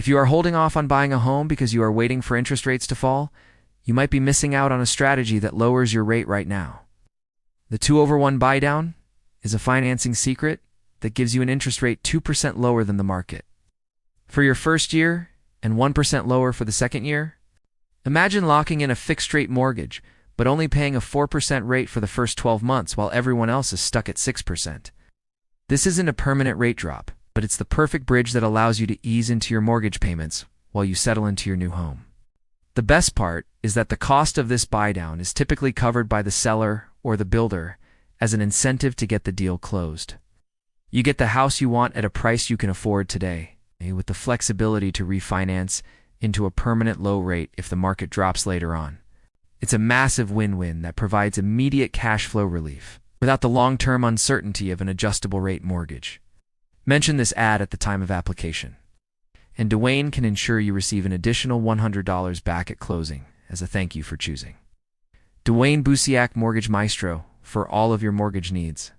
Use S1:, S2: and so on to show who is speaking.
S1: If you are holding off on buying a home because you are waiting for interest rates to fall, you might be missing out on a strategy that lowers your rate right now. The 2/1 Buydown is a financing secret that gives you an interest rate 2% lower than the market for your first year and 1% lower for the second year. Imagine locking in a fixed-rate mortgage, but only paying a 4% rate for the first 12 months while everyone else is stuck at 6%. This isn't a permanent rate drop, but it's the perfect bridge that allows you to ease into your mortgage payments while you settle into your new home. The best part is that the cost of this buydown is typically covered by the seller or the builder as an incentive to get the deal closed. You get the house you want at a price you can afford today, with the flexibility to refinance into a permanent low rate if the market drops later on. It's a massive win-win that provides immediate cash flow relief without the long-term uncertainty of an adjustable rate mortgage. Mention this ad at the time of application, and Duane can ensure you receive an additional $100 back at closing as a thank you for choosing Duane Buziak Mortgage Maestro for all of your mortgage needs.